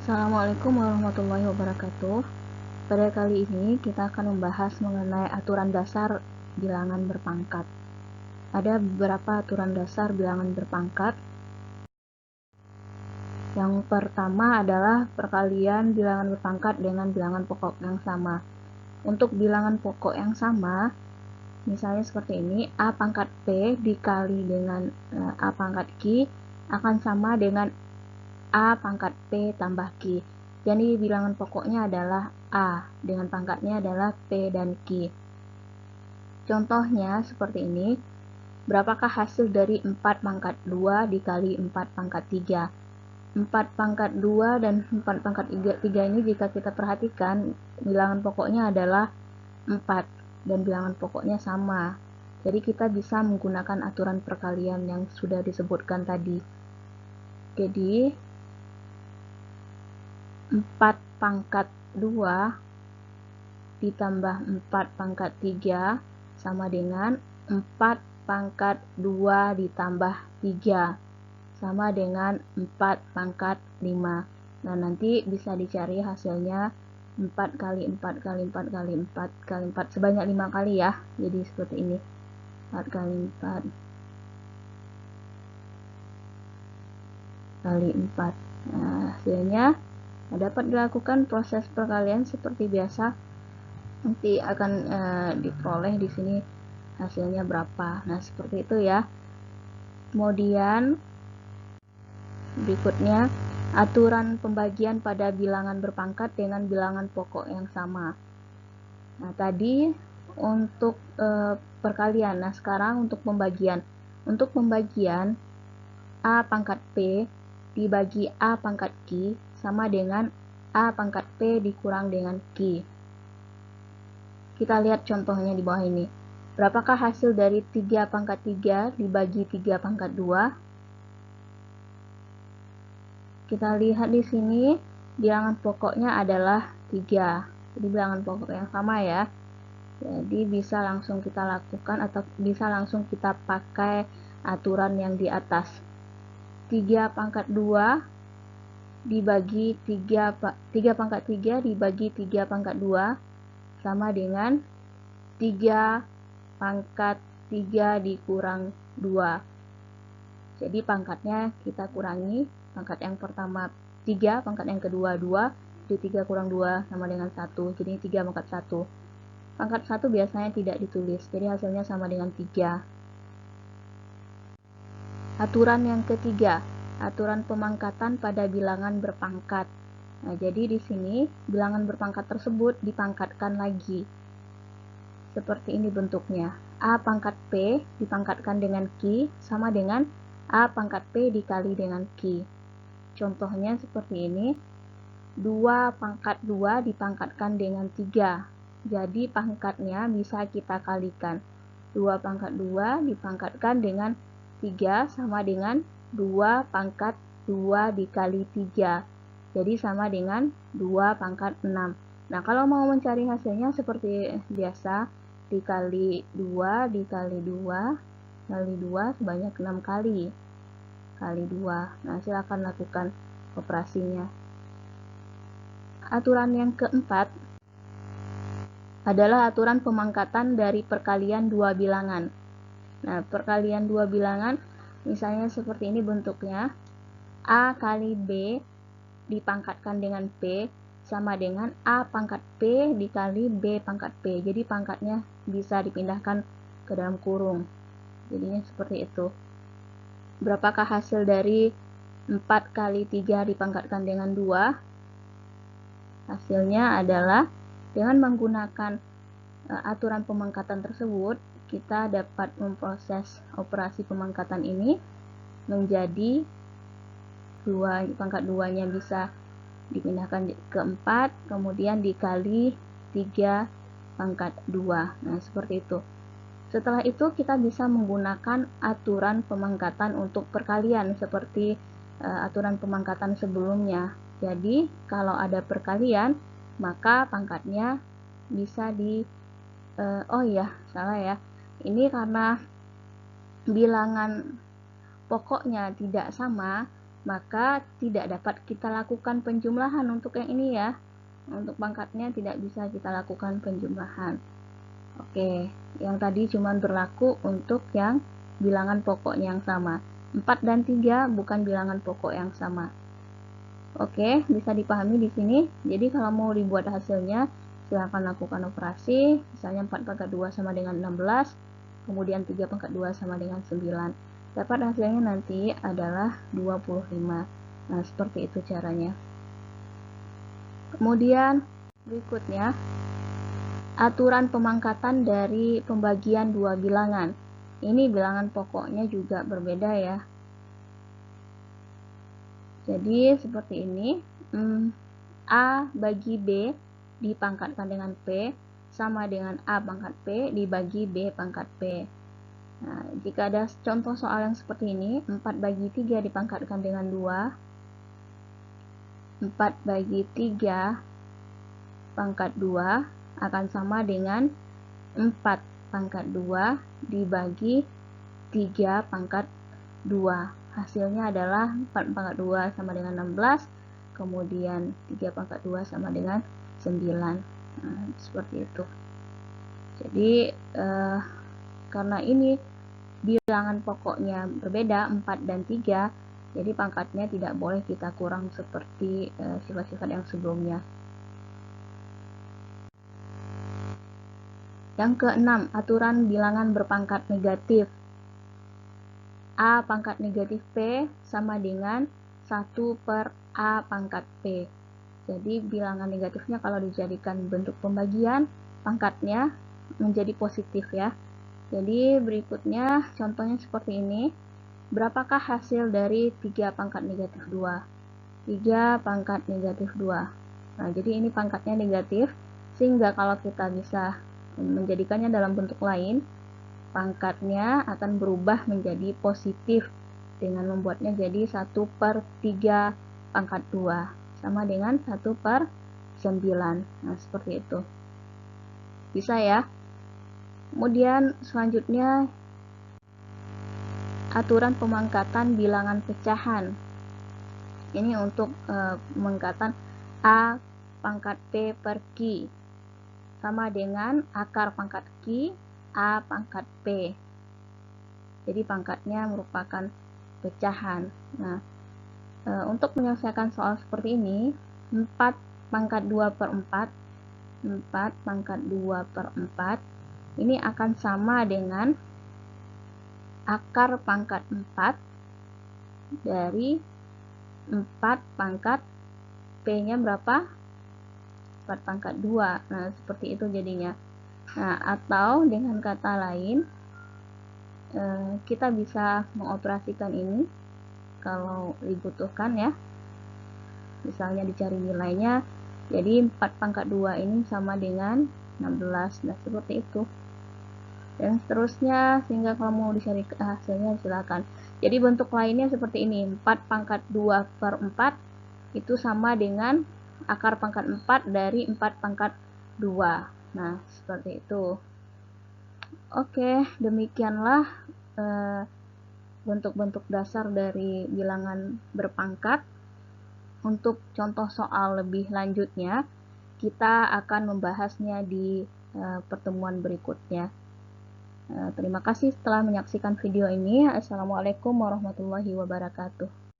Assalamualaikum warahmatullahi wabarakatuh. Pada kali ini kita akan membahas mengenai aturan dasar bilangan berpangkat. Ada beberapa aturan dasar bilangan berpangkat. Yang pertama adalah perkalian bilangan berpangkat dengan bilangan pokok yang sama. Untuk bilangan pokok yang sama, misalnya seperti ini, A pangkat P dikali dengan A pangkat Q akan sama dengan A pangkat P tambah Q. Jadi bilangan pokoknya adalah A, dengan pangkatnya adalah P dan Q. Contohnya seperti ini, berapakah hasil dari 4 pangkat 2 dikali 4 pangkat 3? 4 pangkat 2 dan 4 pangkat 3 ini jika kita perhatikan, bilangan pokoknya adalah 4 dan bilangan pokoknya sama. Jadi kita bisa menggunakan aturan perkalian yang sudah disebutkan tadi. Jadi 4 pangkat 2 ditambah 4 pangkat 3 sama dengan 4 pangkat 2 ditambah 3 sama dengan 4 pangkat 5. Nah, nanti bisa dicari hasilnya 4 kali 4 kali 4 kali 4 kali 4 sebanyak 5 kali ya. Jadi seperti ini. 4 kali 4 kali 4. Nah, hasilnya dapat dilakukan proses perkalian seperti biasa. Nanti akan diperoleh di sini hasilnya berapa. Nah, seperti itu ya. Kemudian berikutnya aturan pembagian pada bilangan berpangkat dengan bilangan pokok yang sama. Nah, tadi untuk perkalian. Nah, sekarang untuk pembagian. Untuk pembagian A pangkat P dibagi A pangkat Q sama dengan A pangkat P dikurang dengan Q. Kita lihat contohnya di bawah ini. Berapakah hasil dari 3 pangkat 3 dibagi 3 pangkat 2? Kita lihat di sini, bilangan pokoknya adalah 3. Jadi bilangan pokok yang sama ya. Jadi bisa langsung kita lakukan atau bisa langsung kita pakai aturan yang di atas. 3 pangkat 2 dibagi 3 pangkat 3 dibagi 3 pangkat 2 sama dengan 3 pangkat 3 dikurang 2. Jadi pangkatnya kita kurangi. Pangkat yang pertama 3, pangkat yang kedua 2, jadi 3 kurang 2 sama dengan 1. Jadi 3 pangkat 1. Pangkat 1 biasanya tidak ditulis, jadi hasilnya sama dengan 3. Aturan yang ketiga, aturan pemangkatan pada bilangan berpangkat. Nah, jadi di sini bilangan berpangkat tersebut dipangkatkan lagi. Seperti ini bentuknya. A pangkat P dipangkatkan dengan Q sama dengan A pangkat P dikali dengan Q. Contohnya seperti ini. 2 pangkat 2 dipangkatkan dengan 3. Jadi pangkatnya bisa kita kalikan. 2 pangkat 2 dipangkatkan dengan 3 sama dengan 2 pangkat 2 dikali 3. Jadi sama dengan 2 pangkat 6. Nah, kalau mau mencari hasilnya seperti biasa, dikali 2 dikali 2 kali 2 sebanyak 6 kali. Kali 2. Nah, silakan lakukan operasinya. Aturan yang keempat adalah aturan pemangkatan dari perkalian dua bilangan. Nah, perkalian dua bilangan misalnya seperti ini bentuknya. A kali B dipangkatkan dengan P sama dengan A pangkat P dikali B pangkat P. Jadi pangkatnya bisa dipindahkan ke dalam kurung. Jadinya seperti itu. Berapakah hasil dari 4 kali 3 dipangkatkan dengan 2? Hasilnya adalah dengan menggunakan aturan pemangkatan tersebut, kita dapat memproses operasi pemangkatan ini menjadi pangkat 2-nya bisa dipindahkan ke 4, kemudian dikali 3 pangkat 2. Nah, seperti itu. Setelah itu kita bisa menggunakan aturan pemangkatan untuk perkalian seperti aturan pemangkatan sebelumnya. Jadi, kalau ada perkalian, maka pangkatnya bisa oh ya, salah ya. Ini karena bilangan pokoknya tidak sama, maka tidak dapat kita lakukan penjumlahan untuk yang ini ya. Untuk pangkatnya tidak bisa kita lakukan penjumlahan. Oke, yang tadi cuma berlaku untuk yang bilangan pokoknya yang sama. 4 dan 3 bukan bilangan pokok yang sama. Oke, bisa dipahami di sini. Jadi kalau mau dibuat hasilnya, silahkan lakukan operasi. Misalnya 4 pangkat 2 sama dengan 16, kemudian 3 pangkat 2 sama dengan 9. Dapat hasilnya nanti adalah 25. Nah, seperti itu caranya. Kemudian berikutnya, aturan pemangkatan dari pembagian dua bilangan. Ini bilangan pokoknya juga berbeda ya. Jadi seperti ini, A bagi B dipangkatkan dengan P sama dengan A pangkat P dibagi B pangkat P. Nah, jika ada contoh soal yang seperti ini, 4 bagi 3 dipangkatkan dengan 2, 4 bagi 3 pangkat 2 akan sama dengan 4 pangkat 2 dibagi 3 pangkat 2. Hasilnya adalah 4 pangkat 2 sama dengan 16, kemudian 3 pangkat 2 sama dengan 9. Nah, seperti itu. Jadi, karena ini bilangan pokoknya berbeda, 4 dan 3, jadi pangkatnya tidak boleh kita kurang seperti sifat-sifat yang sebelumnya. Yang keenam, aturan bilangan berpangkat negatif. A pangkat negatif P sama dengan 1 per A pangkat P. Jadi bilangan negatifnya kalau dijadikan bentuk pembagian, pangkatnya menjadi positif ya. Jadi berikutnya contohnya seperti ini. Berapakah hasil dari 3 pangkat negatif 2? 3 pangkat negatif 2. Nah, jadi ini pangkatnya negatif, sehingga kalau kita bisa menjadikannya dalam bentuk lain, pangkatnya akan berubah menjadi positif dengan membuatnya jadi 1 per 3 pangkat 2 sama dengan 1 per 9. Nah, seperti itu. Bisa ya? Kemudian selanjutnya aturan pemangkatan bilangan pecahan. Ini untuk pemangkatan A pangkat P per Q sama dengan akar pangkat Q A pangkat P. Jadi pangkatnya merupakan pecahan. Nah, untuk menyelesaikan soal seperti ini, 4 pangkat 2 per 4, 4 pangkat 2 per 4, ini akan sama dengan akar pangkat 4 dari 4 pangkat P-nya berapa? 4 pangkat 2. Nah, seperti itu jadinya. Nah, atau dengan kata lain, kita bisa mengoperasikan ini kalau dibutuhkan ya. Misalnya dicari nilainya, jadi 4 pangkat 2 ini sama dengan 16. Nah, seperti itu. Dan seterusnya, sehingga kalau mau dicari hasilnya silakan. Jadi bentuk lainnya seperti ini. 4 pangkat 2 per 4 itu sama dengan akar pangkat 4 dari 4 pangkat 2. Nah, seperti itu. Oke, demikianlah bentuk-bentuk dasar dari bilangan berpangkat. Untuk contoh soal lebih lanjutnya, kita akan membahasnya di pertemuan berikutnya. Terima kasih telah menyaksikan video ini. Assalamualaikum warahmatullahi wabarakatuh.